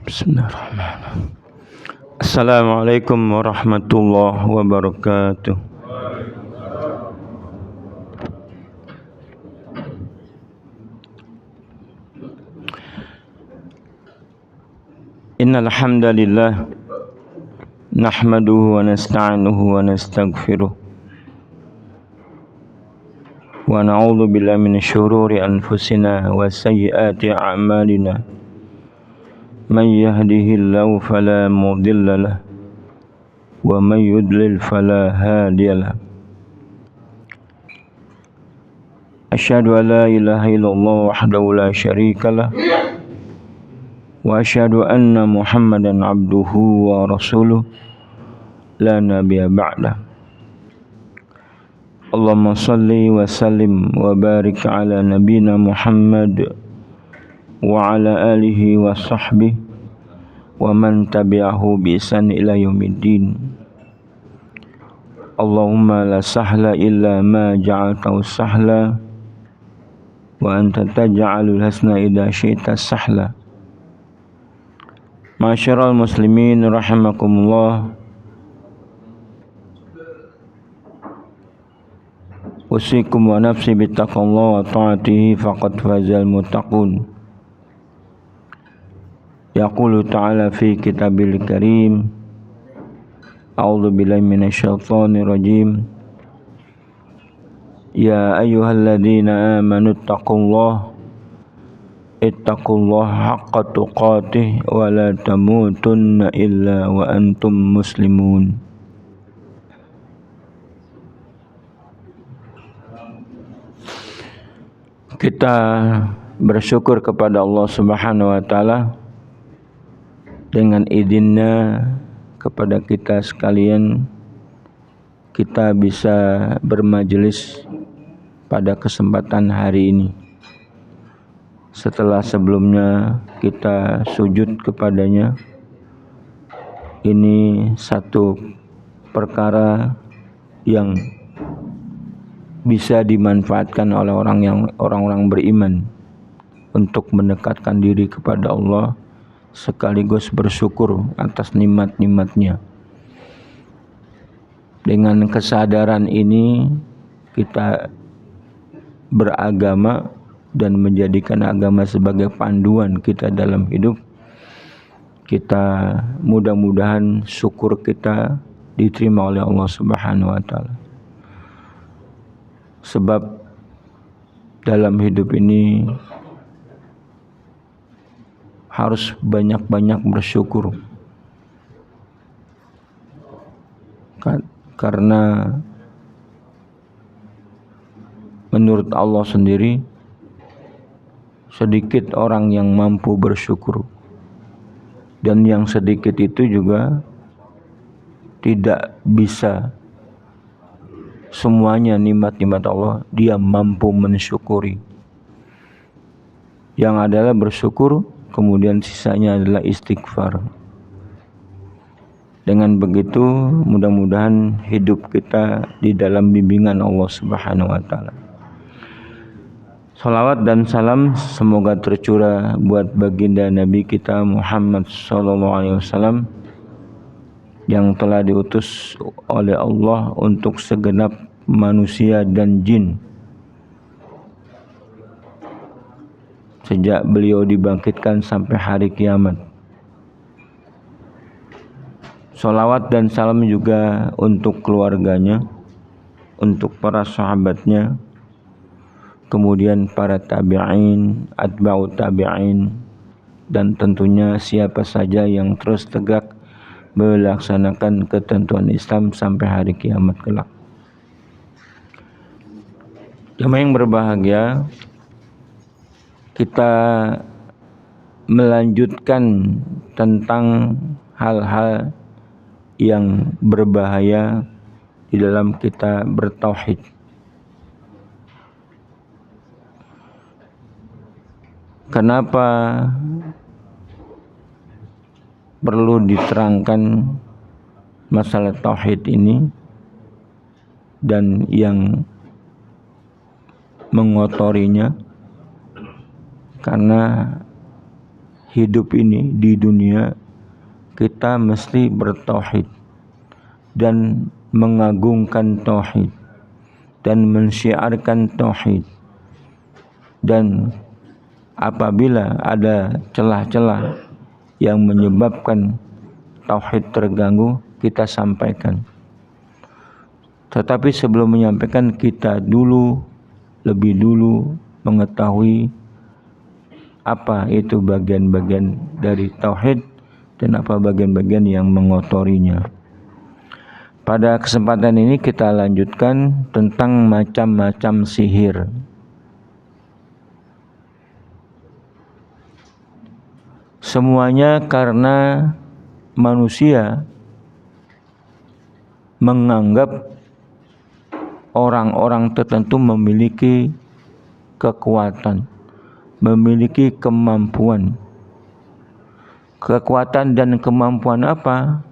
Bismillahirrahmanirrahim. Assalamualaikum warahmatullahi wabarakatuh. Innal hamdalillah nahmaduhu wa nasta'inuhu wa nastaghfiruh wa na'udzu billahi minasy syururi anfusina wa sayyiati a'malina. Man yahdihillahu fala mudilla lahu wa man yudlil fala hadiya lahu. Asyhadu an la ilaha illallah wahdahu la syarika lah wa asyhadu anna Muhammadan abduhu wa rasuluh la nabiyya ba'da. Allahumma salli wa sallim wa barik ala nabiyyina Muhammad wa ala alihi wa sahbihi wa man tabi'ahu bi ihsan ila yaumiddin. Allahumma la sahla illa ma ja'altahu sahla wa anta taj'alul hasna idza syi'ta sahla. Ma'asyiral muslimin rahimakumullah. Usikum wa nafsi bittaqwallahi wa ta'atihi faqad fazal muttaqun. Yaqulu ta'ala fi kitabil karim. A'udzu billahi minasyaitonir rajim. Ya ayyuhalladzina amanu ittaqullaha haqqa tuqatih wa la tamutunna illa wa antum muslimun. Kita bersyukur kepada Allah Subhanahu wa taala dengan izinnya kepada kita sekalian kita bisa bermajelis pada kesempatan hari ini. Setelah sebelumnya kita sujud kepadanya, ini satu perkara yang bisa dimanfaatkan oleh orang-orang beriman untuk mendekatkan diri kepada Allah sekaligus bersyukur atas nikmat-nikmatnya. Dengan kesadaran ini kita beragama dan menjadikan agama sebagai panduan kita dalam hidup. Kita mudah-mudahan syukur kita diterima oleh Allah Subhanahu wa taala. Sebab dalam hidup ini harus banyak-banyak bersyukur. Karena menurut Allah sendiri sedikit orang yang mampu bersyukur. Dan yang sedikit itu juga tidak bisa semuanya nikmat-nikmat Allah dia mampu mensyukuri. Yang adalah bersyukur, kemudian sisanya adalah istighfar. Dengan begitu mudah-mudahan hidup kita di dalam bimbingan Allah Subhanahu wa taala. Salawat dan salam semoga tercurah buat baginda Nabi kita Muhammad sallallahu alaihi wasallam yang telah diutus oleh Allah untuk segenap manusia dan jin. Sejak beliau dibangkitkan sampai hari kiamat. Salawat dan salam juga untuk keluarganya, untuk para sahabatnya, kemudian para tabi'in, atba'ut tabi'in, dan tentunya siapa saja yang terus tegak melaksanakan ketentuan Islam sampai hari kiamat kelak. Jemaah yang berbahagia, kita melanjutkan tentang hal-hal yang berbahaya di dalam kita bertauhid. Kenapa perlu diterangkan masalah tauhid ini dan yang mengotorinya? Karena hidup ini di dunia kita mesti bertauhid dan mengagungkan tauhid dan mensyiarkan tauhid, dan apabila ada celah-celah yang menyebabkan tauhid terganggu, kita sampaikan. Tetapi sebelum menyampaikan, kita lebih dulu mengetahui apa itu bagian-bagian dari tauhid dan apa bagian-bagian yang mengotorinya. Pada kesempatan ini kita lanjutkan tentang macam-macam sihir. Semuanya karena manusia menganggap orang-orang tertentu memiliki kekuatan, memiliki kemampuan. Kekuatan dan kemampuan apa?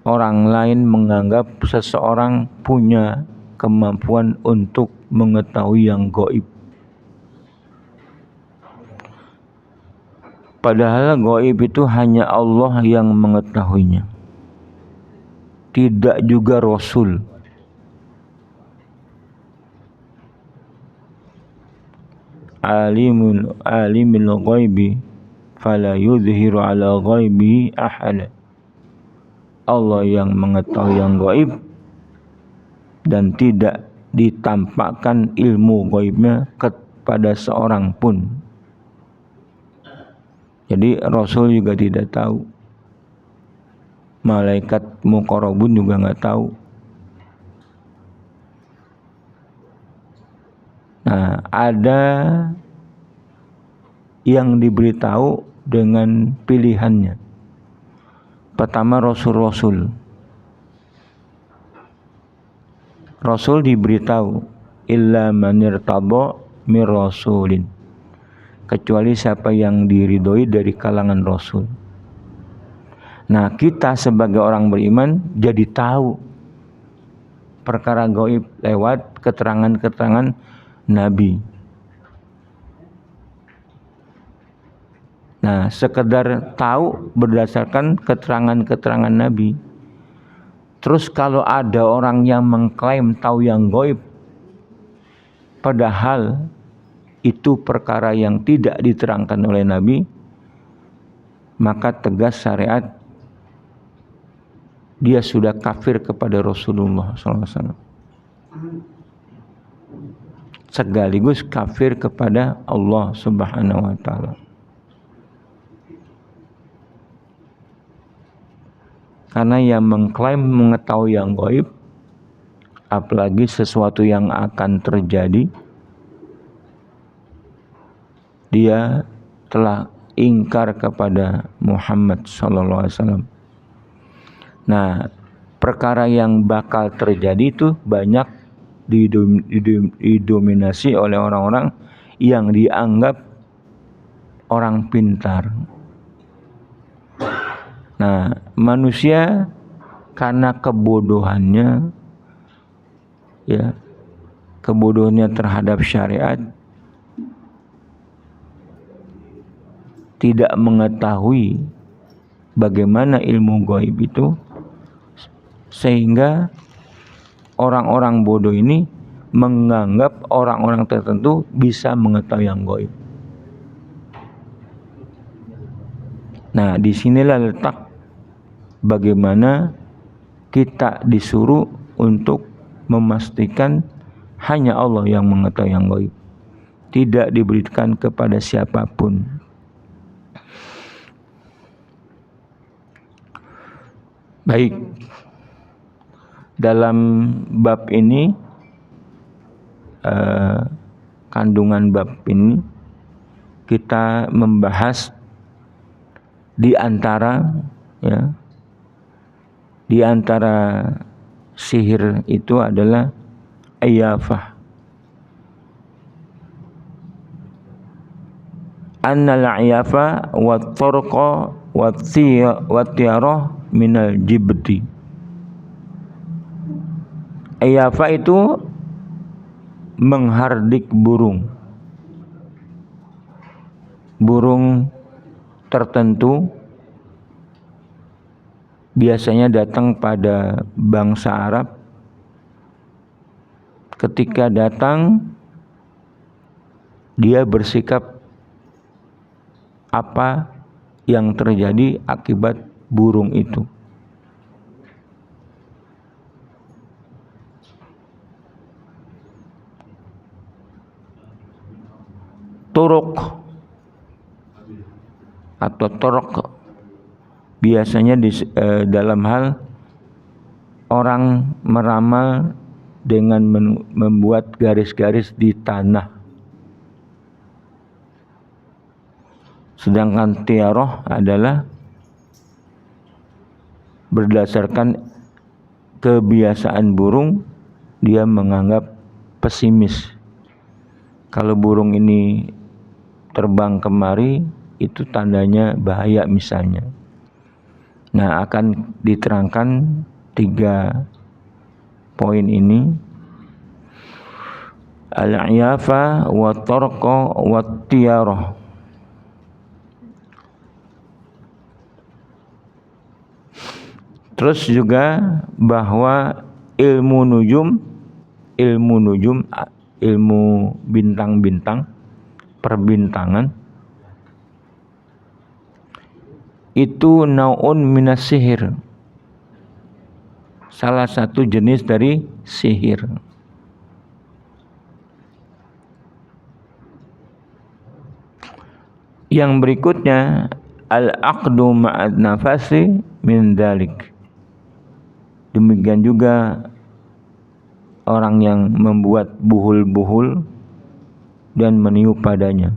Orang lain menganggap seseorang punya kemampuan untuk mengetahui yang gaib. Padahal gaib itu hanya Allah yang mengetahuinya, tidak juga Rasul. Alimul ghaibi fala yudhiru ala ghaibihi ahada. Allah yang mengetahui yang gaib dan tidak ditampakkan ilmu gaibnya kepada seorang pun. Jadi Rasul juga tidak tahu, malaikat muqarrabun juga nggak tahu. Nah, ada yang diberitahu dengan pilihannya. Pertama, Rasul diberitahu illa man irtada mir rasulin, kecuali siapa yang diridhoi dari kalangan Rasul. Nah, kita sebagai orang beriman jadi tahu perkara gaib lewat keterangan-keterangan Nabi. Nah, sekedar tahu berdasarkan keterangan-keterangan Nabi. Terus kalau ada orang yang mengklaim tahu yang gaib, padahal itu perkara yang tidak diterangkan oleh Nabi, maka tegas syariat dia sudah kafir kepada Rasulullah SAW, sekaligus kafir kepada Allah Subhanahu wa Ta'ala. Karena yang mengklaim mengetahui yang gaib, apalagi sesuatu yang akan terjadi, dia telah ingkar kepada Muhammad SAW. Nah, perkara yang bakal terjadi itu banyak didominasi oleh orang-orang yang dianggap orang pintar. Nah, manusia karena kebodohannya, ya, kebodohannya terhadap syariat, tidak mengetahui bagaimana ilmu gaib itu, sehingga orang-orang bodoh ini menganggap orang-orang tertentu bisa mengetahui yang gaib. Nah, disinilah letak bagaimana kita disuruh untuk memastikan hanya Allah yang mengetahui yang gaib, tidak diberikan kepada siapapun. Baik, dalam bab ini, kandungan bab ini, kita membahas di antara, ya, di antara sihir itu adalah iyafah. Annal iyafa wa turqa wa tiyarah minal jibti. Iyafa itu menghardik burung. burung tertentu biasanya datang pada bangsa Arab. Ketika datang, dia bersikap apa yang terjadi akibat burung itu. Turuk atau torok biasanya dalam hal orang meramal dengan membuat garis-garis di tanah. Sedangkan tiaroh adalah berdasarkan kebiasaan burung, dia menganggap pesimis. Kalau burung ini terbang kemari, itu tandanya bahaya misalnya. Nah, akan diterangkan 3 poin ini. Al-iyafa wa tarqa wa tiyarah. Terus juga bahwa ilmu nujum, ilmu bintang-bintang, perbintangan, itu naun minas sihir, salah satu jenis dari sihir. Yang berikutnya al-aqdu ma'ad nafasi min dalik. Demikian juga orang yang membuat buhul-buhul dan meniup padanya.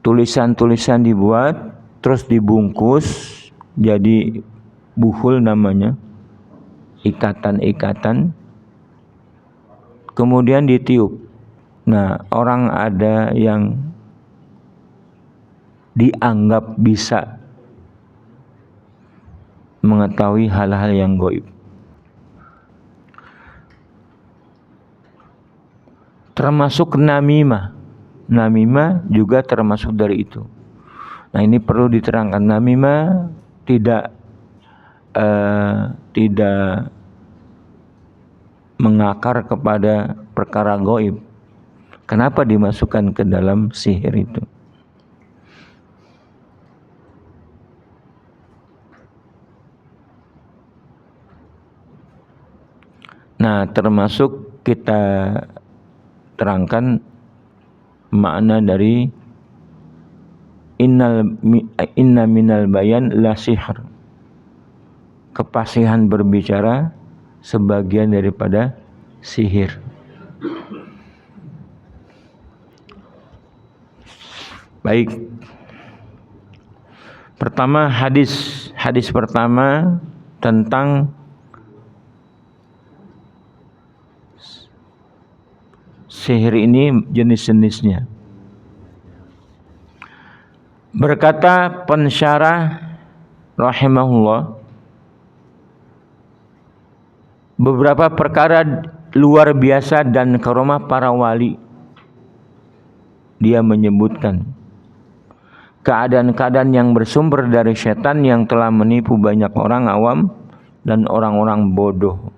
Tulisan-tulisan dibuat, terus dibungkus jadi buhul namanya, ikatan-ikatan, kemudian ditiup. Nah, orang ada yang dianggap bisa mengetahui hal-hal yang gaib. Termasuk namimah. Namimah juga termasuk dari itu. Nah, ini perlu diterangkan. Namimah tidak mengakar kepada perkara gaib. Kenapa dimasukkan ke dalam sihir itu? Nah, termasuk kita terangkan makna dari inna minal bayan la sihr. Kepasihan berbicara sebagian daripada sihir. Baik. Pertama hadis pertama tentang sihir ini jenis-jenisnya. Berkata pensyarah rahimahullah, beberapa perkara luar biasa dan karomah para wali. Dia menyebutkan keadaan-keadaan yang bersumber dari setan yang telah menipu banyak orang awam dan orang-orang bodoh.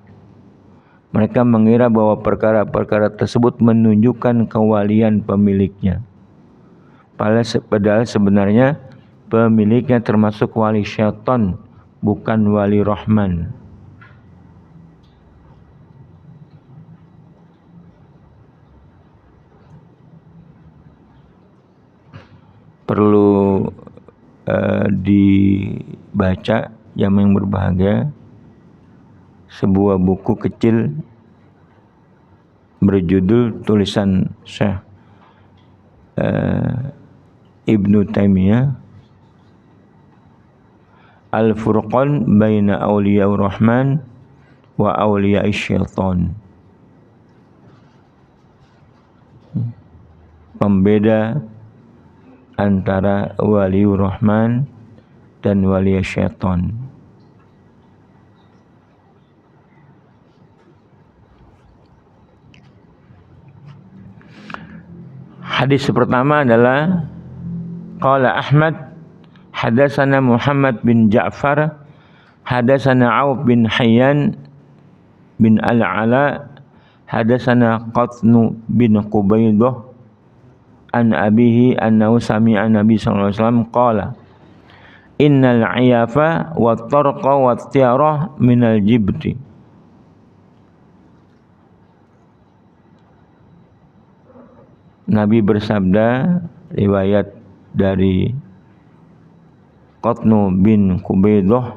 Mereka mengira bahwa perkara-perkara tersebut menunjukkan kewalian pemiliknya. Padahal sebenarnya pemiliknya termasuk wali syaitan, bukan wali Rahman. Perlu dibaca yang berbahagia, sebuah buku kecil berjudul tulisan Syekh Ibnu Taimiyah, Al-Furqan baina Auliya'ur Rahman wa Auliya'ish Syaitan. Pembeda antara waliur Rahman dan wali syaitan. Hadis pertama adalah qala Ahmad hadatsana Muhammad bin Ja'far hadatsana Auf bin Hayyan bin Al-Ala hadatsana Qatnu bin Qubaidah an abihi annahu sami'a Nabi sallallahu alaihi wasallam qala innal 'iyafa wat tarqa wat tiarah minal jibti. Nabi bersabda, riwayat dari Qatnu bin Qubaidah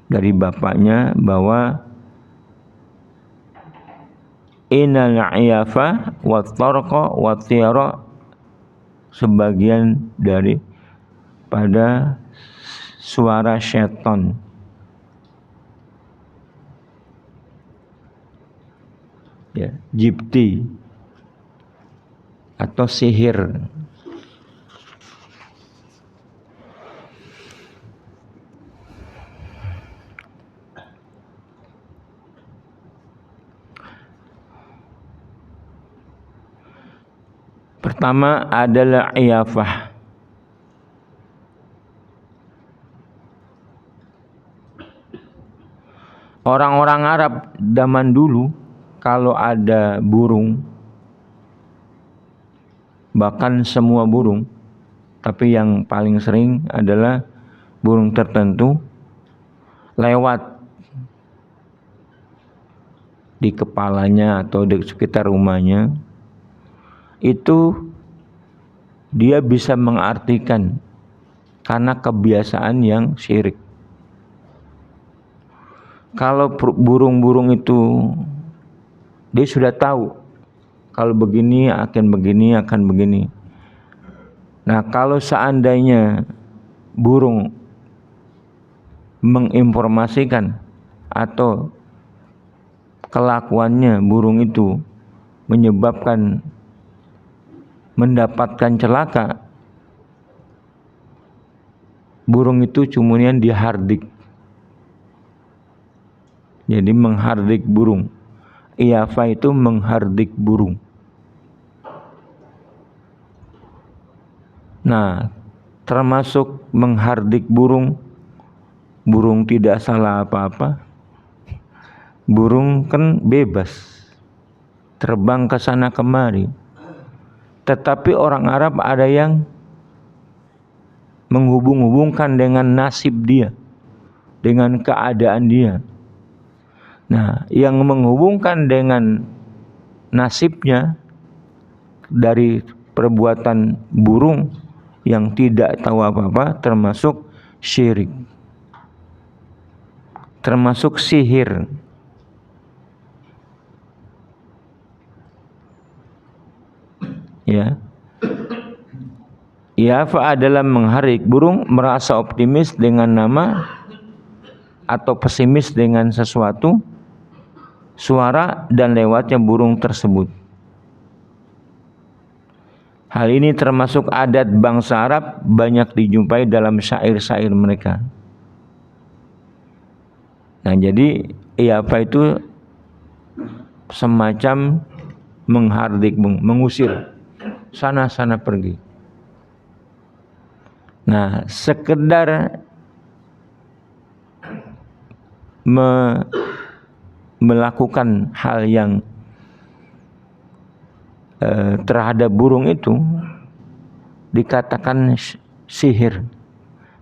dari bapaknya, bahwa innal 'iyafa wat tarqa wat tiara, sebagian dari pada suara syaitan, ya, jibti atau sihir. Pertama adalah iyafah. Orang-orang Arab zaman dulu kalau ada burung, bahkan semua burung, tapi yang paling sering adalah burung tertentu lewat di kepalanya atau di sekitar rumahnya, itu dia bisa mengartikan karena kebiasaan yang syirik. Kalau burung-burung itu dia sudah tahu kalau begini akan begini, akan begini. Nah, kalau seandainya burung menginformasikan atau kelakuannya burung itu menyebabkan mendapatkan celaka, burung itu kemudian dihardik. Jadi menghardik burung. Iyafa itu menghardik burung. Nah, termasuk menghardik burung, burung tidak salah apa-apa. Burung kan bebas terbang ke sana kemari. Tetapi orang Arab ada yang menghubung-hubungkan dengan nasib dia, dengan keadaan dia. Nah, yang menghubungkan dengan nasibnya dari perbuatan burung yang tidak tahu apa-apa termasuk syirik, termasuk sihir. Ya, Iyafa adalah menghardik. Burung merasa optimis dengan nama atau pesimis dengan sesuatu, suara dan lewatnya burung tersebut. Hal ini termasuk adat bangsa Arab, banyak dijumpai dalam syair-syair mereka. Nah, jadi Iyafa itu semacam menghardik, mengusir, sana-sana pergi. Nah, sekedar melakukan hal yang terhadap burung itu dikatakan sihir.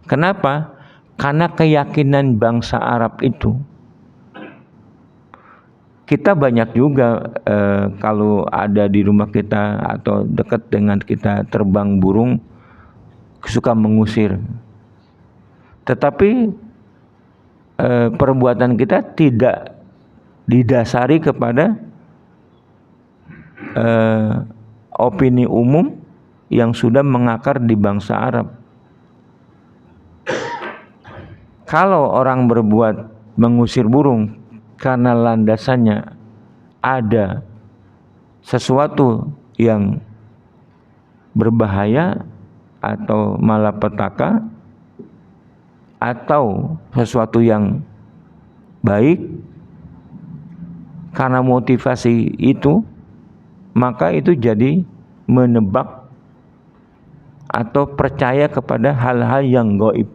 Kenapa? Karena keyakinan bangsa Arab itu, kita banyak juga kalau ada di rumah kita atau dekat dengan kita terbang burung, suka mengusir. Tetapi perbuatan kita tidak didasari kepada opini umum yang sudah mengakar di bangsa Arab. Kalau orang berbuat mengusir burung karena landasannya ada sesuatu yang berbahaya atau malapetaka atau sesuatu yang baik, karena motivasi itu, maka itu jadi menebak atau percaya kepada hal-hal yang gaib.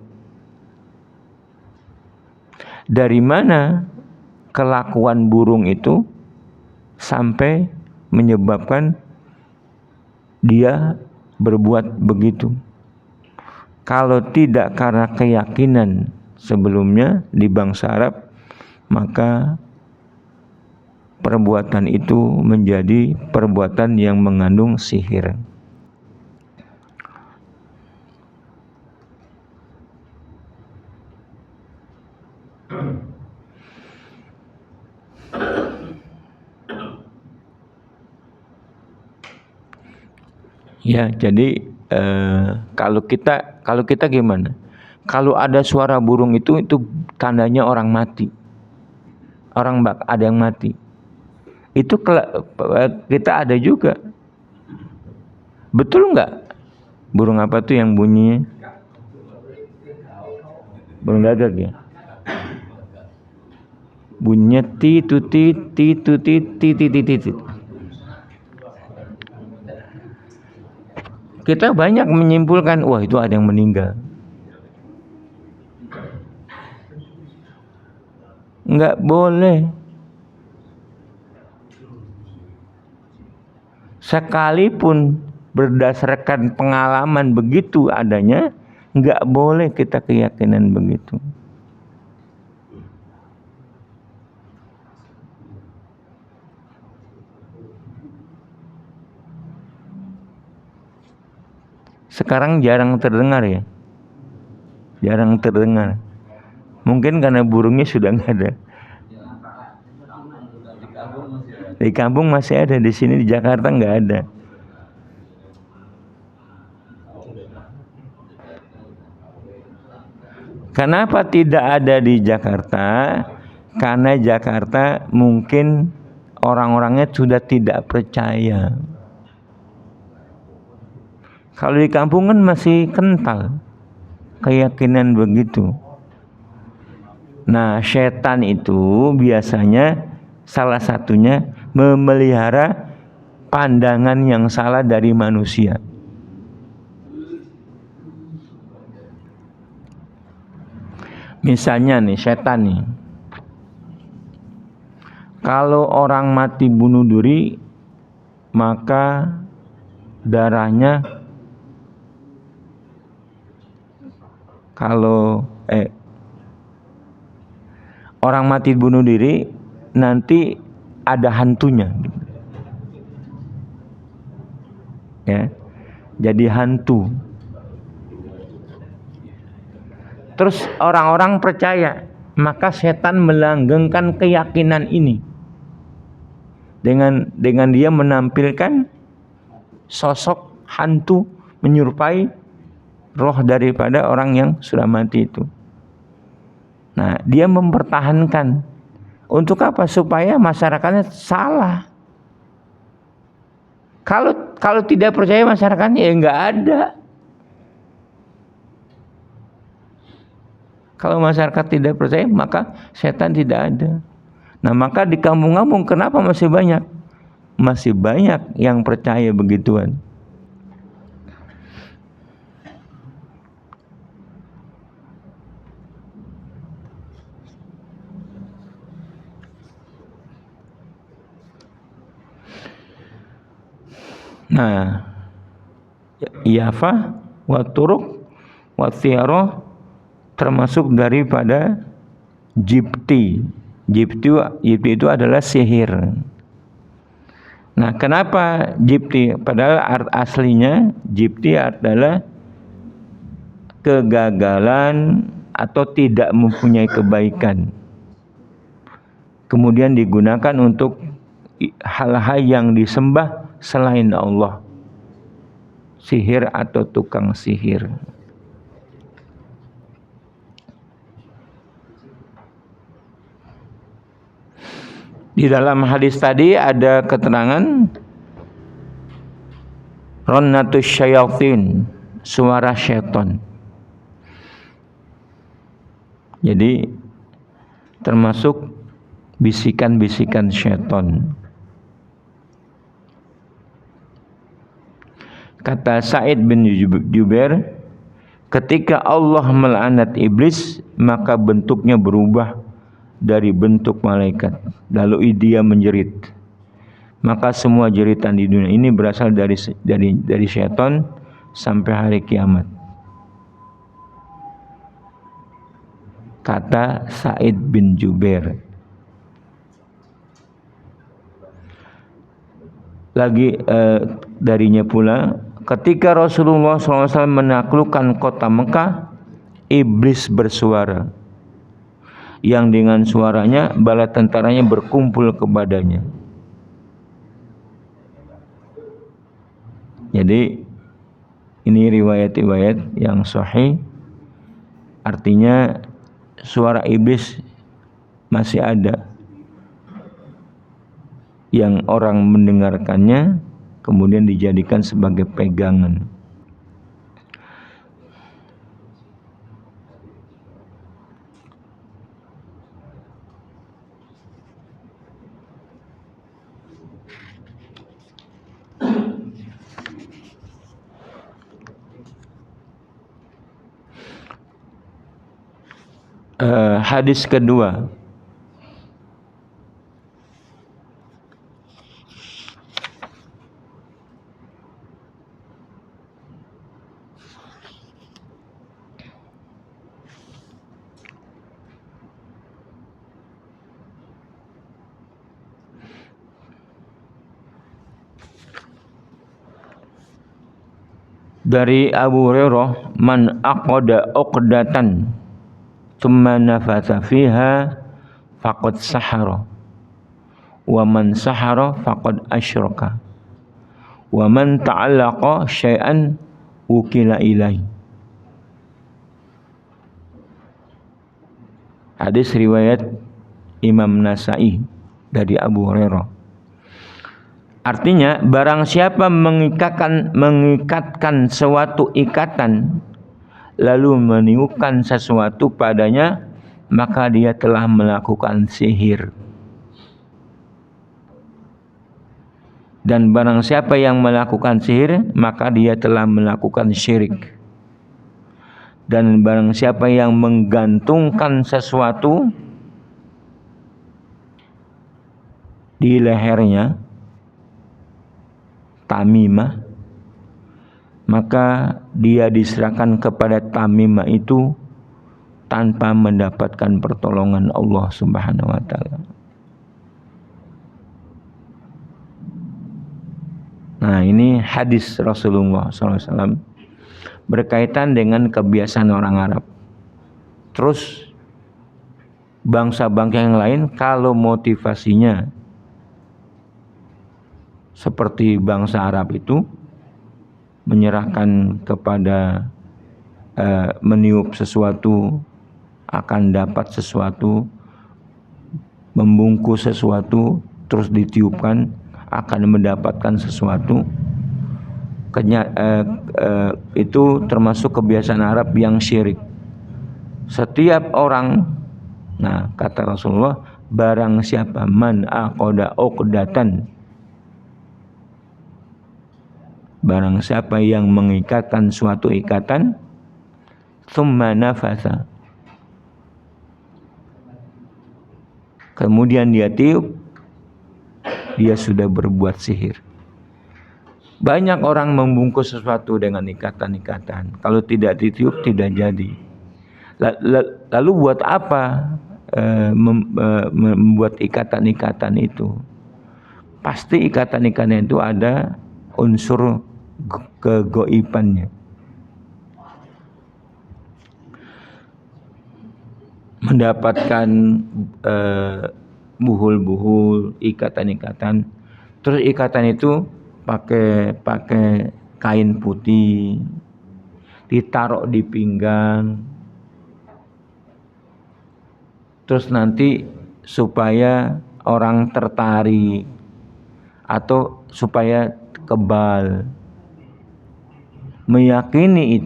Dari mana kelakuan burung itu sampai menyebabkan dia berbuat begitu? Kalau tidak karena keyakinan sebelumnya di bangsa Arab, maka perbuatan itu menjadi perbuatan yang mengandung sihir. Ya, jadi kalau kita gimana? Kalau ada suara burung itu tandanya orang mati. Ada yang mati. Itu kita ada juga. Betul nggak? Burung apa tuh yang bunyinya? Burung gagak ya. Bunyinya titutit. Kita banyak menyimpulkan, wah itu ada yang meninggal. Enggak boleh. Sekalipun berdasarkan pengalaman begitu adanya, enggak boleh kita keyakinan begitu. Sekarang jarang terdengar ya. Jarang terdengar. Mungkin karena burungnya sudah nggak ada. Di kampung masih ada, di sini di Jakarta nggak ada. Kenapa tidak ada di Jakarta? Karena Jakarta mungkin orang-orangnya sudah tidak percaya. Kalau di kampung kan masih kental keyakinan begitu. Nah, setan itu biasanya salah satunya memelihara pandangan yang salah dari manusia. Misalnya nih, setan nih. Kalau orang mati bunuh diri, maka darahnya orang mati bunuh diri nanti ada hantunya, ya, jadi hantu. Terus orang-orang percaya, maka setan melanggengkan keyakinan ini dengan dia menampilkan sosok hantu menyerupai roh daripada orang yang sudah mati itu. Nah, dia mempertahankan. Untuk apa? Supaya masyarakatnya salah. Kalau tidak percaya masyarakatnya ya nggak ada. Kalau masyarakat tidak percaya, maka setan tidak ada. Nah, maka di kampung-kampung kenapa masih banyak? Masih banyak yang percaya begituan. Nah, Yafa wa turuk wa thiyarah termasuk daripada jibti. Jibti itu adalah sihir. Nah, kenapa jibti? Padahal aslinya jibti adalah kegagalan atau tidak mempunyai kebaikan. Kemudian digunakan untuk hal-hal yang disembah selain Allah. Sihir atau tukang sihir. Di dalam hadis tadi ada keterangan Ronnatus syayatin, suara syaitan. Jadi termasuk bisikan-bisikan syaitan. Kata Sa'id bin Jubair, ketika Allah melaknat iblis, maka bentuknya berubah dari bentuk malaikat, lalu dia menjerit. Maka semua jeritan di dunia ini berasal dari syaitan sampai hari kiamat. Kata Sa'id bin Jubair. Lagi darinya pula, ketika Rasulullah SAW menaklukkan kota Mekah, iblis bersuara, yang dengan suaranya bala tentaranya berkumpul kepadanya. Jadi ini riwayat-riwayat yang sahih, artinya suara iblis masih ada, yang orang mendengarkannya kemudian dijadikan sebagai pegangan. Hadis kedua, dari Abu Hurairah, man aqada uqdatan thumma nafatha fiha faqad sahara, wa man sahara faqad asyraka, wa man ta'allaqa syai'an wukila ilaihi. Hadis riwayat Imam Nasa'i dari Abu Hurairah. Artinya, barang siapa mengikatkan suatu ikatan lalu meniupkan sesuatu padanya, maka dia telah melakukan sihir. Dan barang siapa yang melakukan sihir, maka dia telah melakukan syirik. Dan barang siapa yang menggantungkan sesuatu di lehernya, tamimah, maka dia diserahkan kepada tamimah itu tanpa mendapatkan pertolongan Allah Subhanahu wa taala. Nah, ini hadis Rasulullah SAW berkaitan dengan kebiasaan orang Arab. Terus bangsa-bangsa yang lain kalau motivasinya seperti bangsa Arab itu menyerahkan kepada meniup sesuatu akan dapat sesuatu, membungkus sesuatu terus ditiupkan akan mendapatkan sesuatu, itu termasuk kebiasaan Arab yang syirik. Setiap orang, nah kata Rasulullah, barang siapa man aqada uqdatan, barang siapa yang mengikatkan suatu ikatan, thumma nafatha, kemudian dia tiup, dia sudah berbuat sihir. Banyak orang membungkus sesuatu dengan ikatan-ikatan, kalau tidak ditiup tidak jadi. Lalu buat apa membuat ikatan-ikatan itu? Pasti ikatan-ikatan itu ada unsur kegoibannya. Mendapatkan buhul-buhul, ikatan-ikatan. Terus ikatan itu pakai kain putih, ditaruh di pinggang. Terus nanti supaya orang tertarik atau supaya kebal. Meyakini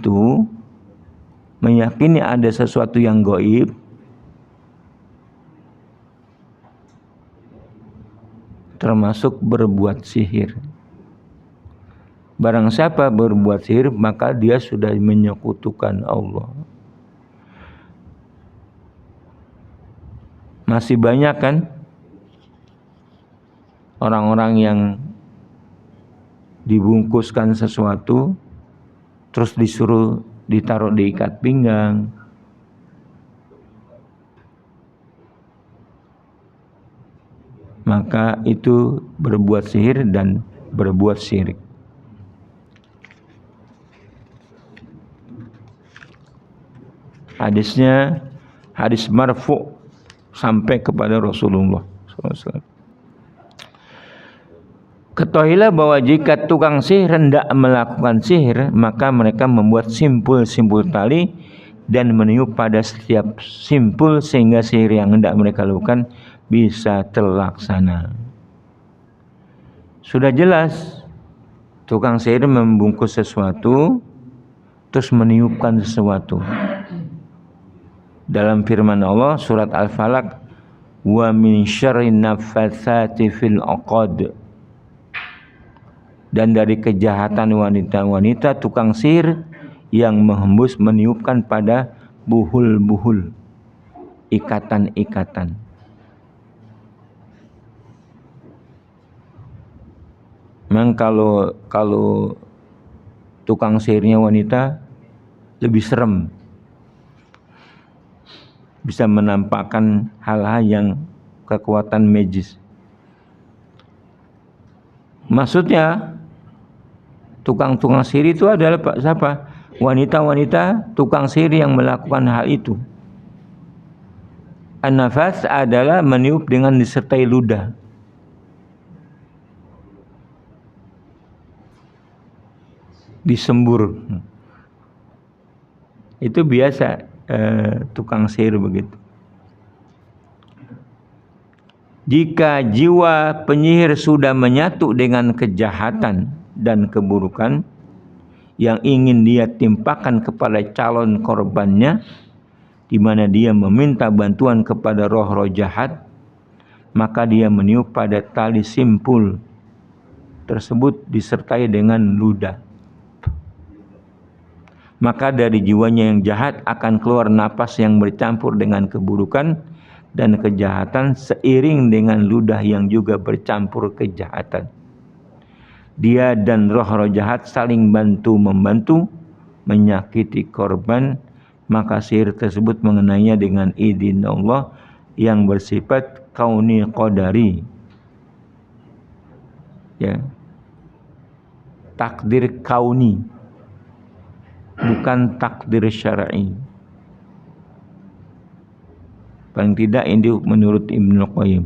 ada sesuatu yang gaib, termasuk berbuat sihir. Barang siapa berbuat sihir maka dia sudah menyekutukan Allah. Masih banyak kan orang-orang yang dibungkuskan sesuatu terus disuruh ditaruh di ikat pinggang, maka itu berbuat sihir dan berbuat syirik. Hadisnya hadis marfu sampai kepada Rasulullah SAW. Ketahuilah bahwa jika tukang sihir hendak melakukan sihir, maka mereka membuat simpul-simpul tali dan meniup pada setiap simpul sehingga sihir yang hendak mereka lakukan bisa terlaksana. Sudah jelas tukang sihir membungkus sesuatu terus meniupkan sesuatu. Dalam firman Allah surat Al-Falaq, wa min syarrin naffatsati fil 'uqad. Dan dari kejahatan wanita-wanita tukang sihir yang menghembus meniupkan pada buhul-buhul, ikatan-ikatan. Memang kalau tukang sihirnya wanita lebih serem, bisa menampakkan hal-hal yang kekuatan magis. Maksudnya tukang-tukang sihir itu adalah siapa? Wanita-wanita tukang sihir yang melakukan hal itu. An-nafas adalah meniup dengan disertai ludah. Disembur. Itu biasa tukang sihir begitu. Jika jiwa penyihir sudah menyatu dengan kejahatan dan keburukan yang ingin dia timpakan kepada calon korbannya, di mana dia meminta bantuan kepada roh-roh jahat, maka dia meniup pada tali simpul tersebut disertai dengan ludah. Maka dari jiwanya yang jahat akan keluar napas yang bercampur dengan keburukan dan kejahatan seiring dengan ludah yang juga bercampur kejahatan. Dia dan roh-roh jahat saling bantu-membantu menyakiti korban, maka sihir tersebut mengenainya dengan izin Allah yang bersifat kauni qadari. Ya. Takdir kauni, bukan takdir syar'i. Paling tidak ini menurut Ibnu Qayyim.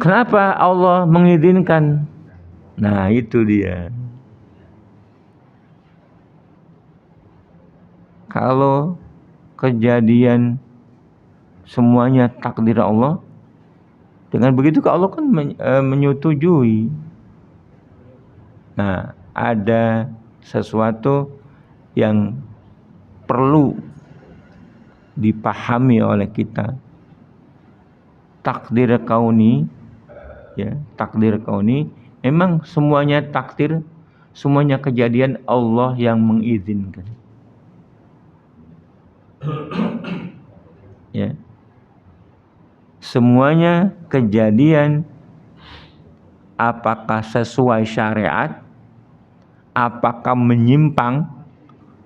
Kenapa Allah mengizinkan? Nah, itu dia. Kalau kejadian semuanya takdir Allah, dengan begitu Allah kan menyetujui. Nah, ada sesuatu yang perlu dipahami oleh kita. Takdir kauni, ya, takdir kauni memang semuanya takdir, semuanya kejadian Allah yang mengizinkan. Ya. Semuanya kejadian apakah sesuai syariat, apakah menyimpang,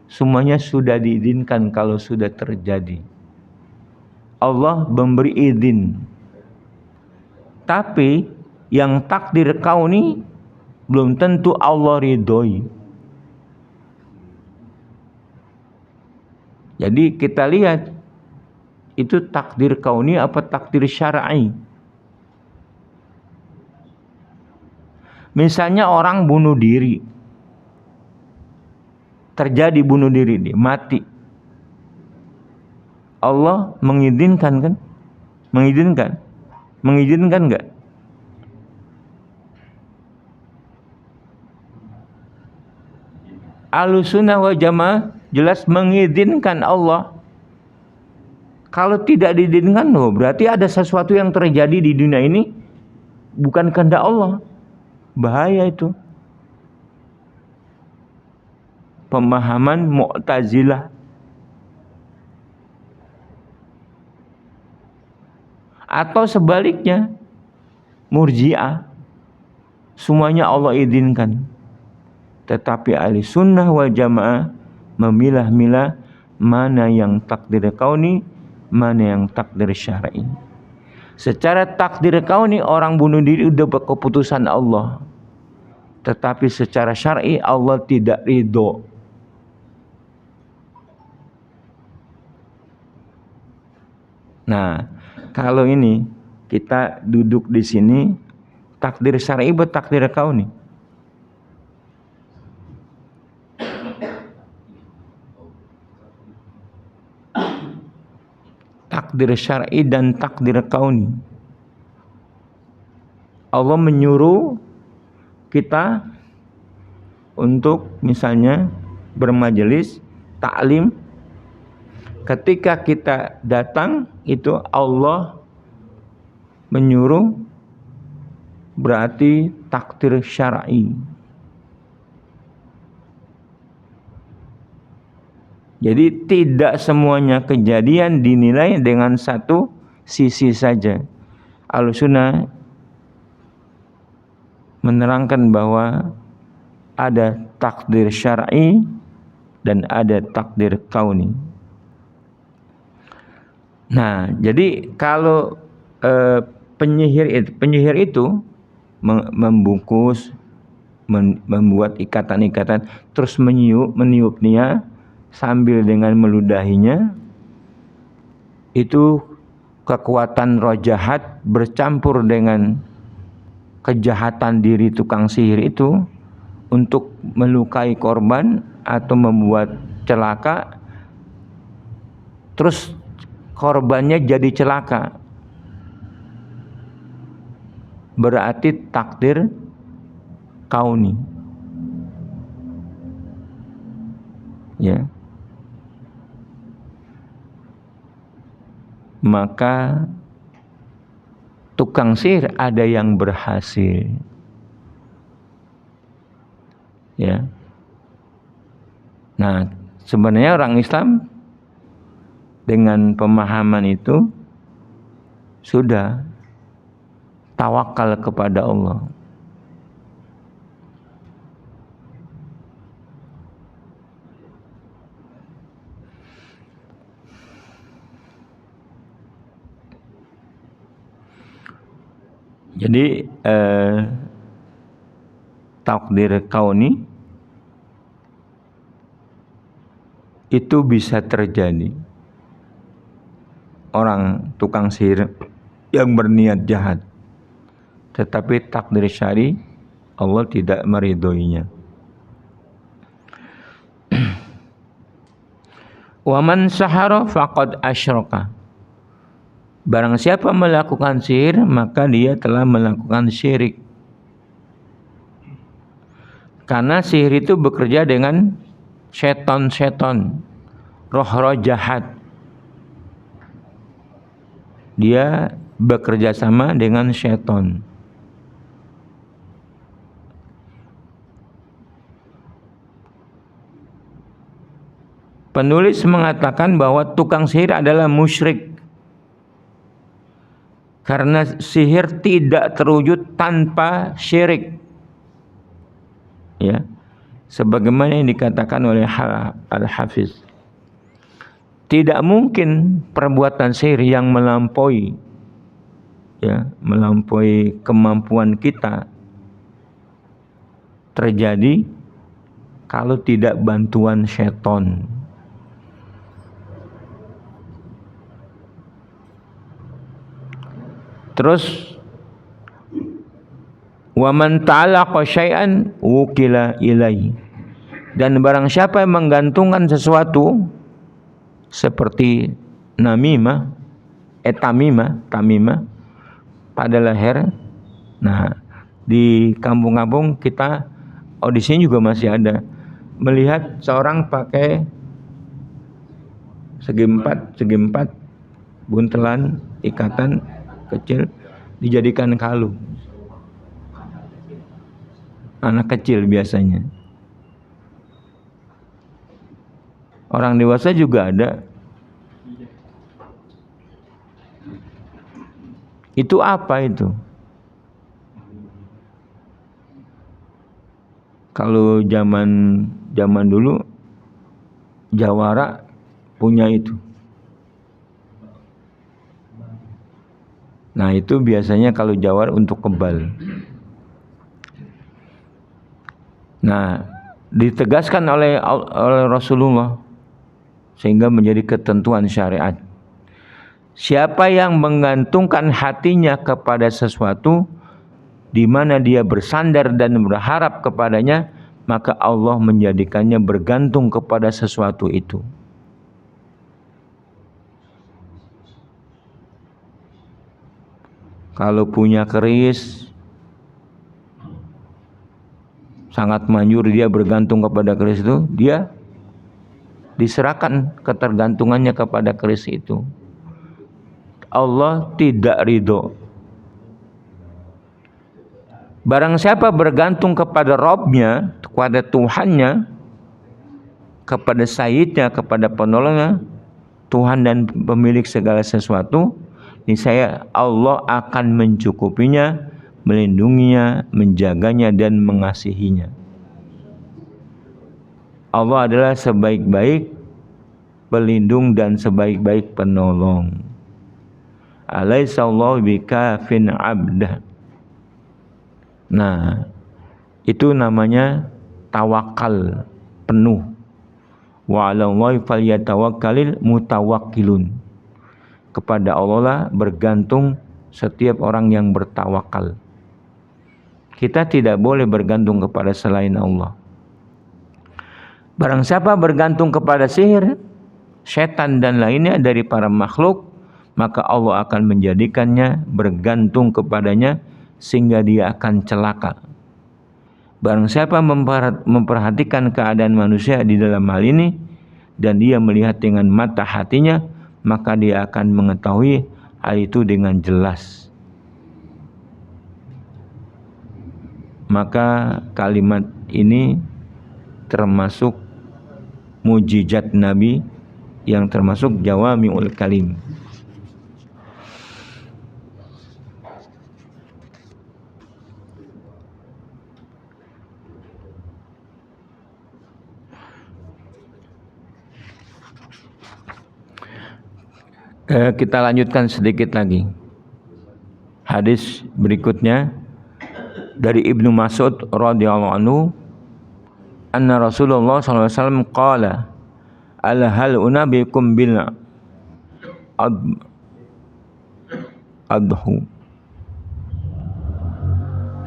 semuanya sudah diizinkan kalau sudah terjadi. Allah memberi izin. Tapi yang takdir kauni belum tentu Allah ridhoi. Jadi kita lihat itu takdir kauni apa takdir syar'i. Misalnya orang bunuh diri, terjadi bunuh diri, dia mati. Allah mengizinkan kan? Mengizinkan? Mengizinkan enggak? Ahlussunnah wal Jamaah jelas mengizinkan Allah. Kalau tidak diizinkan, berarti ada sesuatu yang terjadi di dunia ini bukan kehendak Allah. Bahaya itu. pemahaman Mu'tazilah atau sebaliknya Murji'ah. Semuanya Allah izinkan, tetapi ahli sunnah wal jamaah memilah-milah mana yang takdir kauni, mana yang takdir syar'i. Secara takdir kauni orang bunuh diri udah keputusan Allah, tetapi secara syar'i Allah tidak ridho. Nah, kalau ini kita duduk di sini, takdir syar'i atau takdir kauni? Takdir syar'i dan takdir kauni. Allah menyuruh kita untuk misalnya bermajelis taklim. Ketika kita datang itu Allah menyuruh, berarti takdir syar'i. Jadi tidak semuanya kejadian dinilai dengan satu sisi saja. Ahlussunnah menerangkan bahwa ada takdir syar'i dan ada takdir kauni. Nah, jadi kalau penyihir itu membungkus, membuat ikatan-ikatan, terus meniupnya sambil dengan meludahinya, itu kekuatan roh jahat bercampur dengan kejahatan diri tukang sihir itu untuk melukai korban atau membuat celaka, terus korbannya jadi celaka. Berarti takdir kauni. Ya. Maka tukang sihir ada yang berhasil. Ya. Nah, sebenarnya orang Islam dengan pemahaman itu sudah tawakal kepada Allah. Jadi takdir kauni itu bisa terjadi. Orang tukang sihir yang berniat jahat, tetapi takdir syar'i Allah tidak meridhoinya. Wa man sahara faqad asyraka. Barang siapa melakukan sihir, maka dia telah melakukan syirik. Karena sihir itu bekerja dengan seton-seton, roh-roh jahat. Dia bekerja sama dengan seton. Penulis mengatakan bahwa tukang sihir adalah musyrik. Karena sihir tidak terwujud tanpa syirik. Ya. Sebagaimana yang dikatakan oleh Al-Hafiz. Tidak mungkin perbuatan sihir yang melampaui kemampuan kita terjadi kalau tidak bantuan seton. Terus wa man ta'alaqa syai'an wukila ilaihi. Dan barang siapa yang menggantungkan sesuatu seperti tamimah pada leher. Nah, di kampung-kampung kita, di sini juga masih ada, melihat seorang pakai segi empat buntelan ikatan kecil dijadikan kalung. Anak kecil biasanya. Orang dewasa juga ada. Itu apa itu? Kalau zaman dulu jawara punya itu. Nah, itu biasanya kalau jawara untuk kebal. Nah, ditegaskan oleh Rasulullah sehingga menjadi ketentuan syariat. Siapa yang menggantungkan hatinya kepada sesuatu di mana dia bersandar dan berharap kepadanya, maka Allah menjadikannya bergantung kepada sesuatu itu. Kalau punya keris, sangat manjur dia bergantung kepada keris itu, dia diserahkan ketergantungannya kepada keris itu. Allah tidak ridho. Barang siapa bergantung kepada Robnya, kepada Tuhannya, kepada Sayyidnya, kepada penolongnya, Tuhan dan pemilik segala sesuatu, niscaya Allah akan mencukupinya, melindunginya, menjaganya, dan mengasihinya. Allah adalah sebaik-baik pelindung dan sebaik-baik penolong. Alaihissallahu bikafin abdah. Nah, itu namanya tawakal penuh. Wa 'alallahi falyatawakkalul mutawakkilun. Kepada Allah lah bergantung setiap orang yang bertawakal. Kita tidak boleh bergantung kepada selain Allah. Barang siapa bergantung kepada sihir, setan dan lainnya dari para makhluk, maka Allah akan menjadikannya bergantung kepadanya sehingga dia akan celaka. Barang siapa memperhatikan keadaan manusia di dalam hal ini dan dia melihat dengan mata hatinya, maka dia akan mengetahui hal itu dengan jelas. Maka kalimat ini termasuk mujizat Nabi yang termasuk jawami'ul kalim. Kita lanjutkan sedikit lagi. Hadis berikutnya dari Ibnu Mas'ud radhiyallahu anhu, anna Rasulullah sallallahu alaihi wasallam qala, ala hal unabikum bil adhu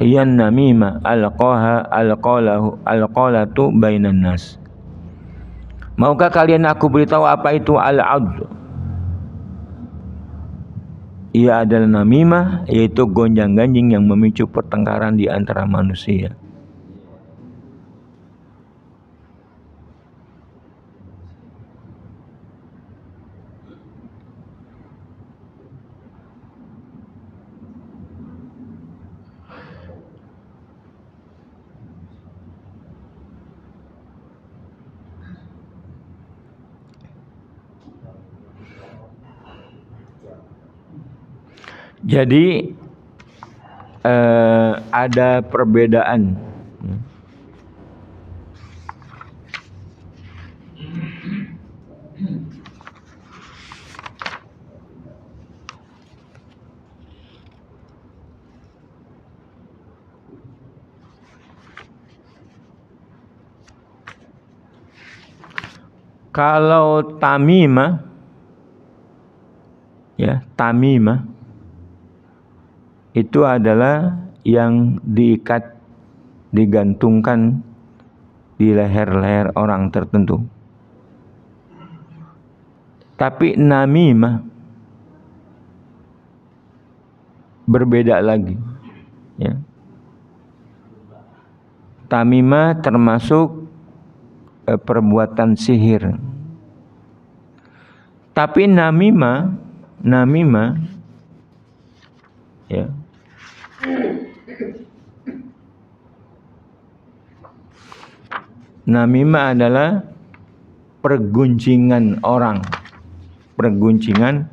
hiyan namima alqalatu bainan nas. Maukah kalian aku beritahu apa itu al-adh? Ia adalah namimah, yaitu gonjang-ganjing yang memicu pertengkaran di antara manusia. Jadi ada perbedaan kalau tamimah, ya, tamimah itu adalah yang diikat, digantungkan di leher-leher orang tertentu. Tapi namimah berbeda lagi, ya. Tamimah termasuk perbuatan sihir. Tapi namimah ya, namimah adalah perguncingan orang, perguncingan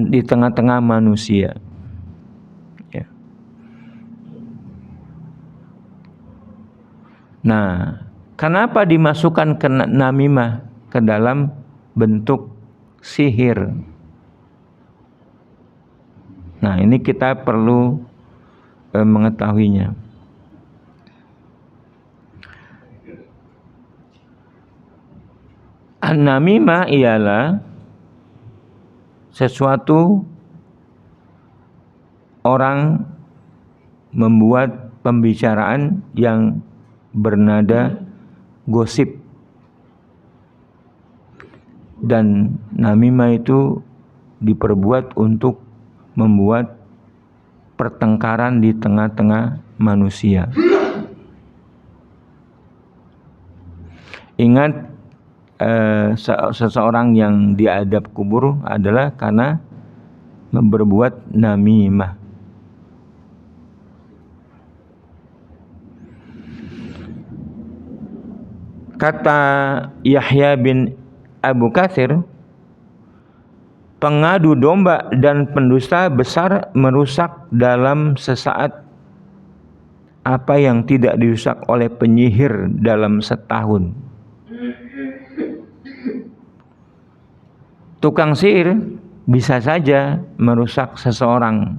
di tengah-tengah manusia. Ya. Nah, kenapa dimasukkan ke namimah ke dalam bentuk sihir? Nah, ini kita perlu mengetahuinya. An-namimah ialah sesuatu orang membuat pembicaraan yang bernada gosip, dan namimah itu diperbuat untuk membuat pertengkaran di tengah-tengah manusia. Ingat, seseorang yang diadab kubur adalah karena berbuat namimah. Kata Yahya bin Abu Katsir, pengadu domba dan pendusta besar merusak dalam sesaat apa yang tidak dirusak oleh penyihir dalam setahun. Tukang sihir bisa saja merusak seseorang,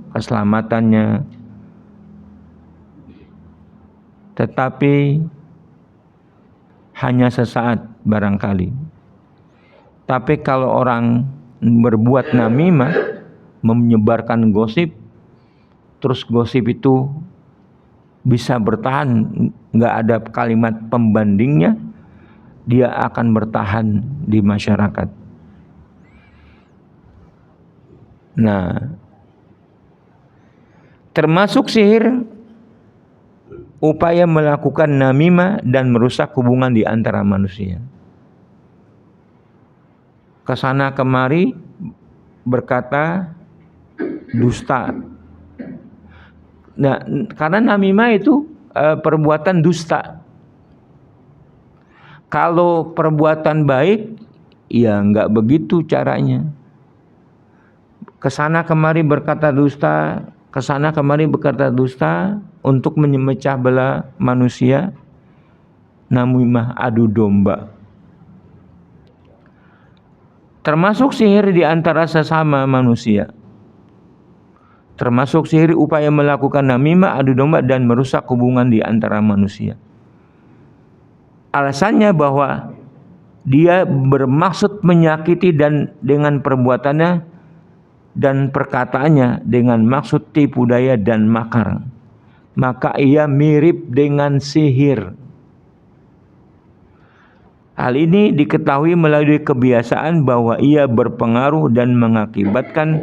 keselamatannya, tetapi hanya sesaat barangkali. Tapi kalau orang berbuat namimah, menyebarkan gosip, terus gosip itu bisa bertahan, nggak ada kalimat pembandingnya, dia akan bertahan di masyarakat. Nah, termasuk sihir upaya melakukan namimah dan merusak hubungan di antara manusia. Kesana kemari berkata dusta. Nah, karena namimah itu perbuatan dusta. Kalau perbuatan baik, ya nggak begitu caranya. Kesana kemari berkata dusta, kesana kemari berkata dusta untuk memecah belah manusia. Namimah adu domba. Termasuk sihir di antara sesama manusia. Termasuk sihir upaya melakukan namimah, adu domba dan merusak hubungan di antara manusia. Alasannya bahwa dia bermaksud menyakiti dan dengan perbuatannya dan perkataannya dengan maksud tipu daya dan makar, maka ia mirip dengan sihir. Hal ini diketahui melalui kebiasaan bahwa ia berpengaruh dan mengakibatkan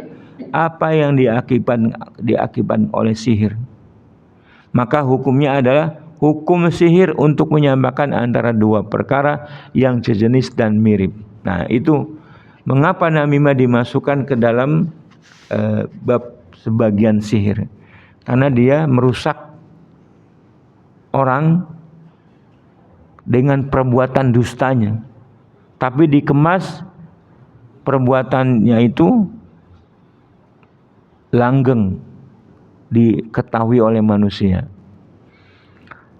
apa yang diakibatkan oleh sihir. Maka hukumnya adalah hukum sihir untuk menyamakan antara dua perkara yang sejenis dan mirip. Nah, itu mengapa namimah dimasukkan ke dalam bab sebagian sihir. Karena dia merusak orang dengan perbuatan dustanya, tapi dikemas perbuatannya itu langgeng, diketahui oleh manusia.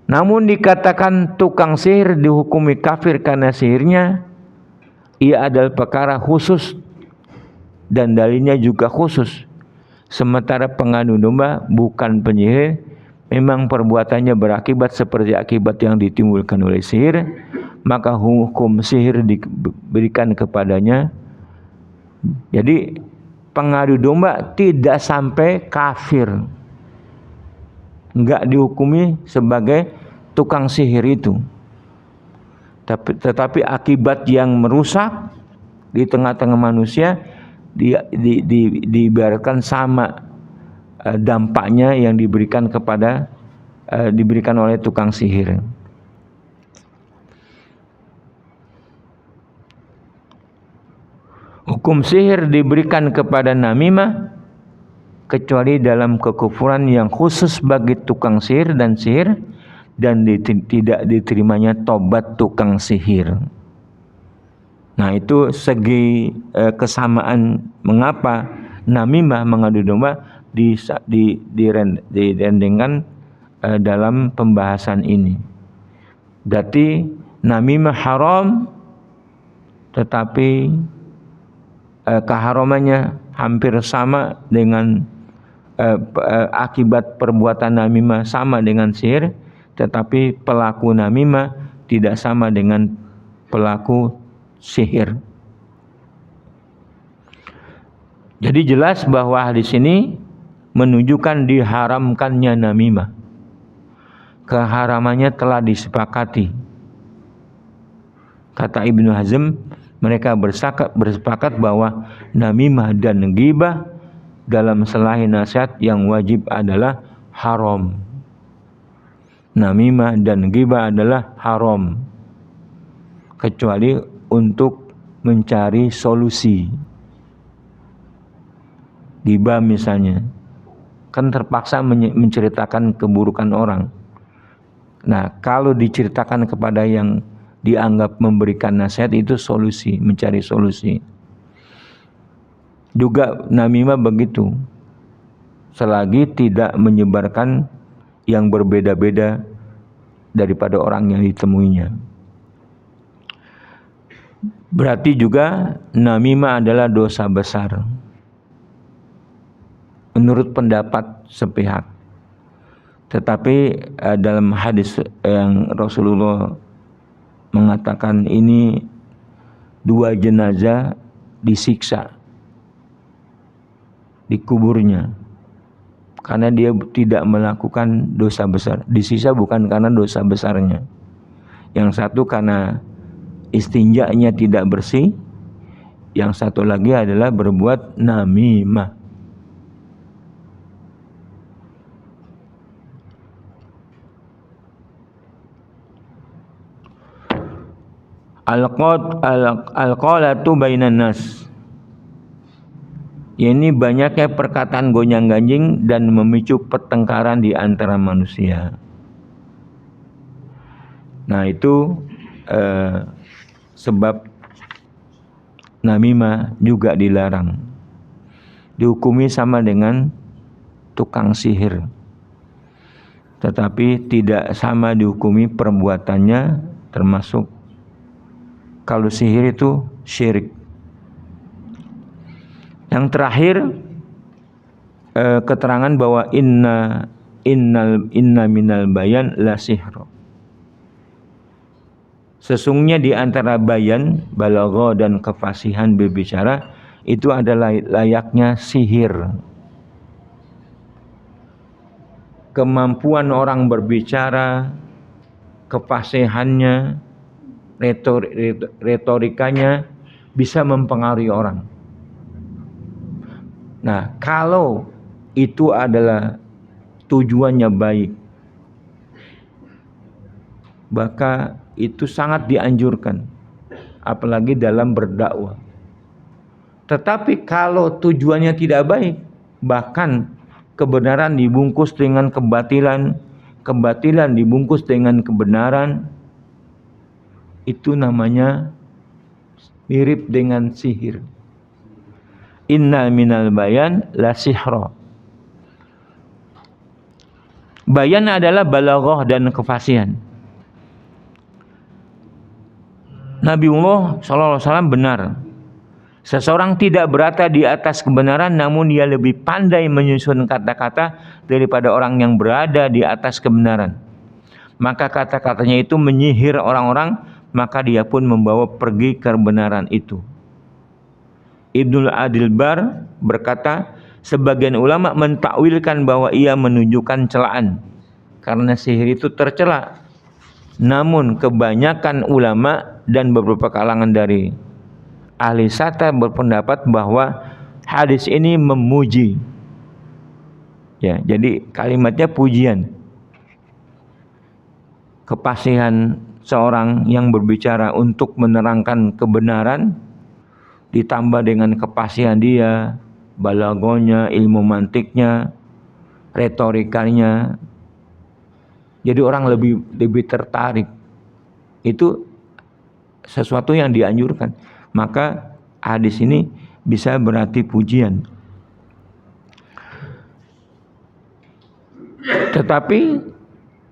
Namun dikatakan tukang sihir dihukumi kafir karena sihirnya ia adalah perkara khusus dan dalilnya juga khusus. Sementara pengadu domba bukan penyihir, memang perbuatannya berakibat seperti akibat yang ditimbulkan oleh sihir, maka hukum sihir diberikan kepadanya. Jadi pengadu domba tidak sampai kafir, enggak dihukumi sebagai tukang sihir itu, tetapi akibat yang merusak di tengah-tengah manusia dibiarkan sama dampaknya yang diberikan oleh tukang sihir. Hukum sihir diberikan kepada namimah kecuali dalam kekufuran yang khusus bagi tukang sihir dan sihir, dan tidak diterimanya tobat tukang sihir. Nah, itu segi kesamaan mengapa namimah mengadu domba direndengkan dalam pembahasan ini. Berarti namimah haram, tetapi keharamannya hampir sama dengan akibat perbuatan namimah sama dengan sihir, tetapi pelaku namimah tidak sama dengan pelaku sihir. Jadi jelas bahwa hadis ini menunjukkan diharamkannya namimah. Keharamannya telah disepakati. Kata Ibnu Hazm, mereka bersepakat bahwa namimah dan ghibah dalam selahi nasihat yang wajib adalah haram. Namimah dan ghibah adalah haram, kecuali untuk mencari solusi. Ghibah misalnya, kan terpaksa menceritakan keburukan orang. Nah, kalau diceritakan kepada yang dianggap memberikan nasihat, itu solusi, mencari solusi. Juga namimah begitu, selagi tidak menyebarkan yang berbeda-beda daripada orang yang ditemuinya. Berarti juga namimah adalah dosa besar menurut pendapat sepihak. Tetapi dalam hadis yang Rasulullah mengatakan ini 2 jenazah disiksa di kuburnya karena dia tidak melakukan dosa besar. Disiksa bukan karena dosa besarnya. Yang satu karena istinjanya tidak bersih, yang satu lagi adalah berbuat namimah. Al-qalatu bainan nas. Ini banyaknya perkataan gonjang-ganjing dan memicu pertengkaran di antara manusia. Nah, itu sebab namimah juga dilarang. Dihukumi sama dengan tukang sihir, tetapi tidak sama dihukumi perbuatannya, termasuk kalau sihir itu syirik. Yang terakhir, keterangan bahwa inna minal bayan la sihra. Sesungguhnya di antara bayan, balagha dan kefasihan berbicara itu adalah layaknya sihir. Kemampuan orang berbicara, kefasihannya, retorikanya bisa mempengaruhi orang. Nah, kalau itu adalah tujuannya baik, maka itu sangat dianjurkan, apalagi dalam berdakwah. Tetapi kalau tujuannya tidak baik, bahkan kebenaran dibungkus dengan kebatilan, kebatilan dibungkus dengan kebenaran, itu namanya mirip dengan sihir. Inna minal bayan la sihra. Bayan adalah balaghah dan kefasihan. Nabiullah SAW benar. Seseorang tidak berada di atas kebenaran, namun dia lebih pandai menyusun kata-kata daripada orang yang berada di atas kebenaran. Maka kata-katanya itu menyihir orang-orang, maka dia pun membawa pergi kebenaran itu. Ibnu Adil Bar berkata, sebagian ulama mentakwilkan bahwa ia menunjukkan celaan karena sihir itu tercela. Namun kebanyakan ulama dan beberapa kalangan dari ahli sata berpendapat bahwa hadis ini memuji. Ya, jadi kalimatnya pujian. Kefasihan seorang yang berbicara untuk menerangkan kebenaran ditambah dengan kefasihan dia, balagonya, ilmu mantiknya, retorikanya. Jadi orang lebih tertarik. Itu sesuatu yang dianjurkan. Maka hadis ini bisa berarti pujian. Tetapi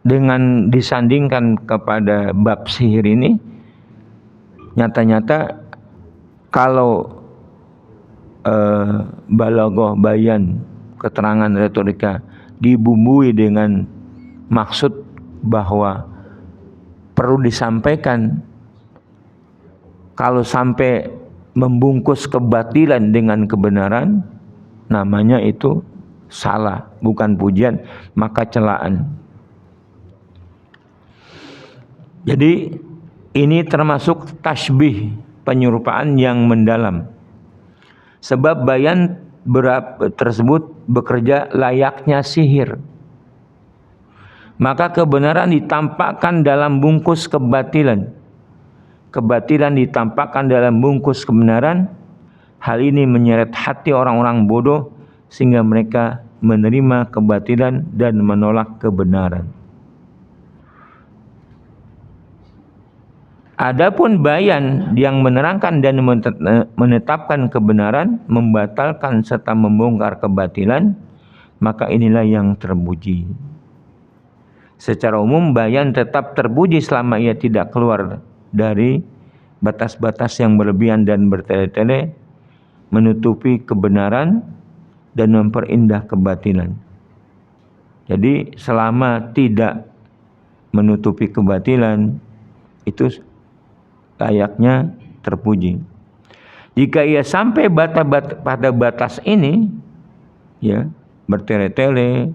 dengan disandingkan kepada bab sihir ini, nyata-nyata kalau balaghah, bayan, keterangan retorika dibumbui dengan maksud bahwa perlu disampaikan, kalau sampai membungkus kebatilan dengan kebenaran, namanya itu salah, bukan pujian, maka celaan. Jadi ini termasuk tasbih, penyerupaan yang mendalam. Sebab bayan tersebut bekerja layaknya sihir. Maka kebenaran ditampakkan dalam bungkus kebatilan. Kebatilan ditampakkan dalam bungkus kebenaran. Hal ini menyeret hati orang-orang bodoh sehingga mereka menerima kebatilan dan menolak kebenaran. Adapun bayan yang menerangkan dan menetapkan kebenaran, membatalkan serta membongkar kebatilan, maka inilah yang terpuji. Secara umum bayan tetap terpuji selama ia tidak keluar dari batas-batas yang berlebihan dan bertele-tele, menutupi kebenaran dan memperindah kebatilan. Jadi selama tidak menutupi kebatilan, itu layaknya terpuji. Jika ia sampai pada batas ini, ya, bertele-tele,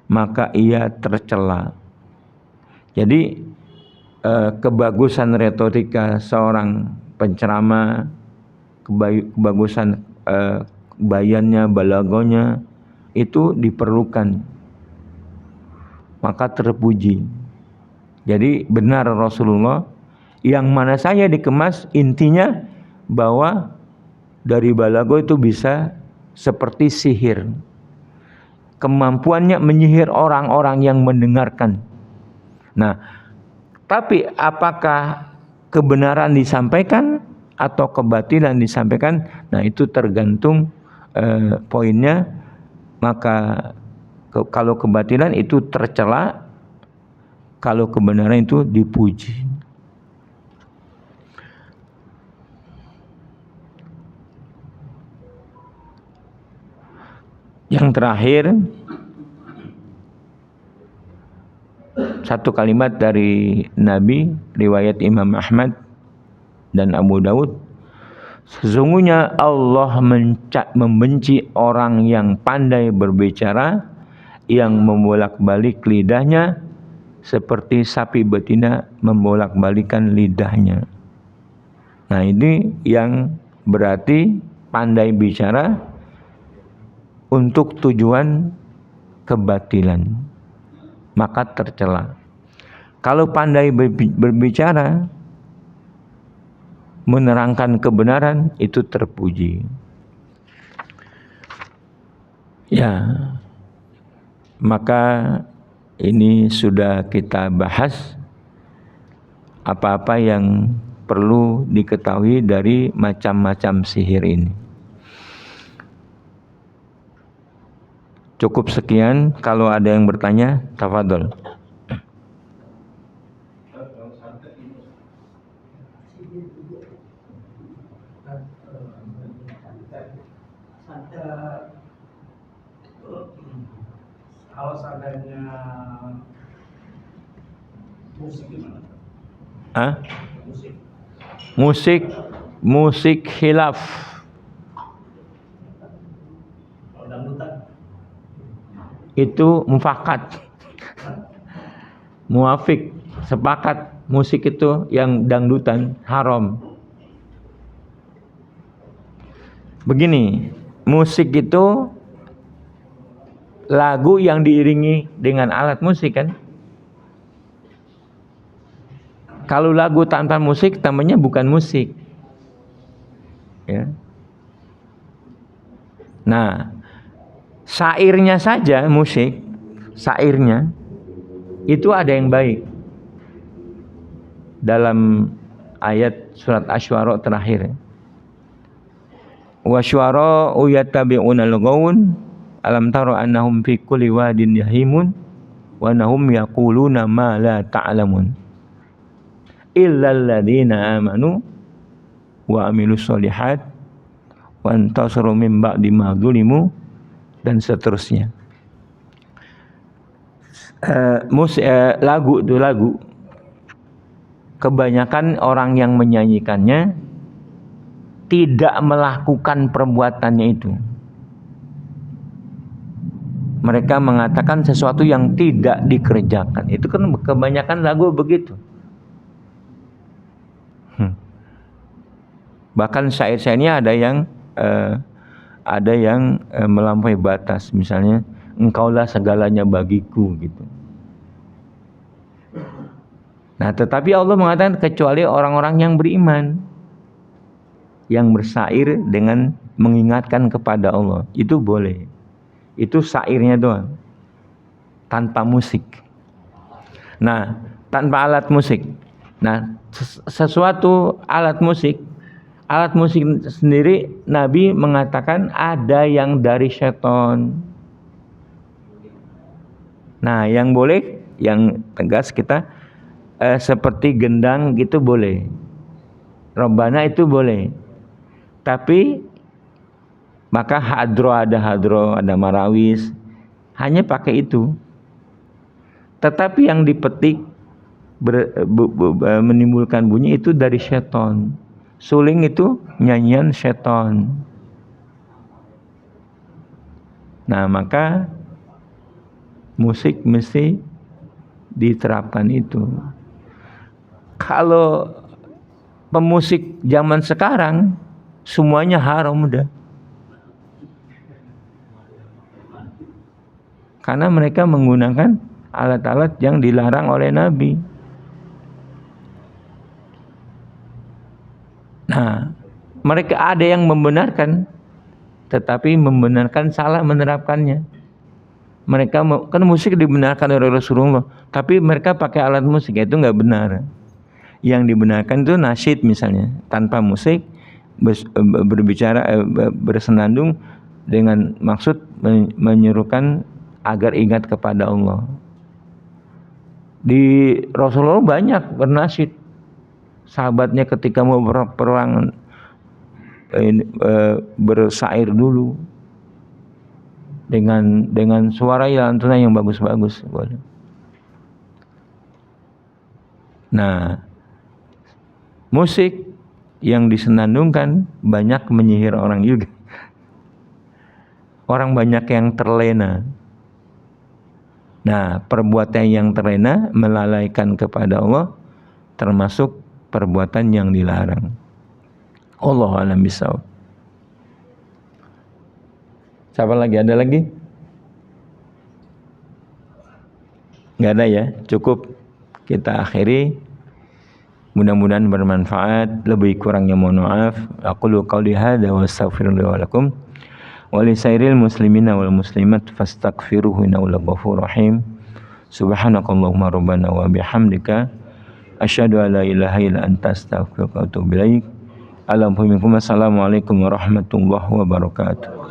maka ia tercela. Jadi kebagusan retorika seorang penceramah, kebagusan bayannya, balagonya itu diperlukan, maka terpuji. Jadi benar Rasulullah, yang mana saya dikemas intinya bahwa dari balago itu bisa seperti sihir. Kemampuannya menyihir orang-orang yang mendengarkan. Nah, tapi apakah kebenaran disampaikan atau kebatilan disampaikan? Nah, itu tergantung poinnya. Maka kalau kebatilan itu tercela, kalau kebenaran itu dipuji. Yang terakhir, satu kalimat dari Nabi, riwayat Imam Ahmad dan Abu Daud. Sesungguhnya Allah membenci orang yang pandai berbicara, yang membolak-balik lidahnya seperti sapi betina membolak-balikan lidahnya. Nah, ini yang berarti pandai bicara untuk tujuan kebatilan, maka tercela. Kalau pandai berbicara menerangkan kebenaran, itu terpuji. Ya, maka ini sudah kita bahas apa-apa yang perlu diketahui dari macam-macam sihir ini. Cukup sekian. Kalau ada yang bertanya, tafadhol. Kalau seandainya musik gimana? Musik khilaf. Kalau dangdutan? Itu mufakat. Muafik, sepakat musik itu yang dangdutan haram. Begini, musik itu lagu yang diiringi dengan alat musik kan? Kalau lagu tanpa musik namanya bukan musik. Ya. Nah, syairnya saja musik, syairnya itu ada yang baik. Dalam ayat surat Asy-Syu'ara terakhir, wa syu'ara yattabi'una al-ghawun alam tara annahum fi kulli wadin yahimun wa annahum yaquluna ma la ta'lamun illal ladzina amanu wa amilus sholihat wa antasaru min ba'di ma dzulimu, dan seterusnya. Lagu itu lagu, kebanyakan orang yang menyanyikannya tidak melakukan perbuatannya itu. Mereka mengatakan sesuatu yang tidak dikerjakan. Itu kan kebanyakan lagu begitu. Bahkan syair-syairnya ada yang melampaui batas. Misalnya, engkaulah segalanya bagiku gitu. Nah, tetapi Allah mengatakan kecuali orang-orang yang beriman, yang bersair dengan mengingatkan kepada Allah, itu boleh. Itu syairnya doang, tanpa musik. Nah, tanpa alat musik. Nah, sesuatu alat musik sendiri Nabi mengatakan ada yang dari syaitan. Nah, yang boleh, yang tegas kita seperti gendang gitu boleh, Rabbana itu boleh. Tapi maka hadro, ada marawis, hanya pakai itu. Tetapi yang dipetik menimbulkan bunyi itu dari syaitan. Suling itu nyanyian syaitan. Nah, maka musik mesti diterapkan itu. Kalau pemusik zaman sekarang semuanya haram udah. Karena mereka menggunakan alat-alat yang dilarang oleh Nabi. Nah, mereka ada yang membenarkan, tetapi membenarkan salah menerapkannya. Mereka kan musik dibenarkan oleh Rasulullah, tapi mereka pakai alat musik, itu nggak benar. Yang dibenarkan itu nasyid misalnya, tanpa musik, berbicara, bersenandung dengan maksud menyerukan agar ingat kepada Allah. Di Rasulullah banyak bernasyid. Sahabatnya ketika mau berperang bersair dulu dengan suara lantunan yang bagus-bagus. Nah, musik yang disenandungkan banyak menyihir orang juga. Orang banyak yang terlena. Nah, perbuatan yang terlena melalaikan kepada Allah termasuk perbuatan yang dilarang. Allahu a'lam bishawab. Siapa lagi? Ada lagi? Nggak ada ya? Cukup kita akhiri. Mudah-mudahan bermanfaat. Lebih kurangnya mohon maaf. Aqulu qawli hadza wa astaghfirullaha wa lakum wa li sairil muslimina wal muslimat fastaghfiruhu innahu laghafurur rahim. Subhanakallahumma rabbana wa bihamdika asyhadu an la ilaha illa anta astaghfiruka wa atubu ilaik. Assalamualaikum warahmatullahi wabarakatuh.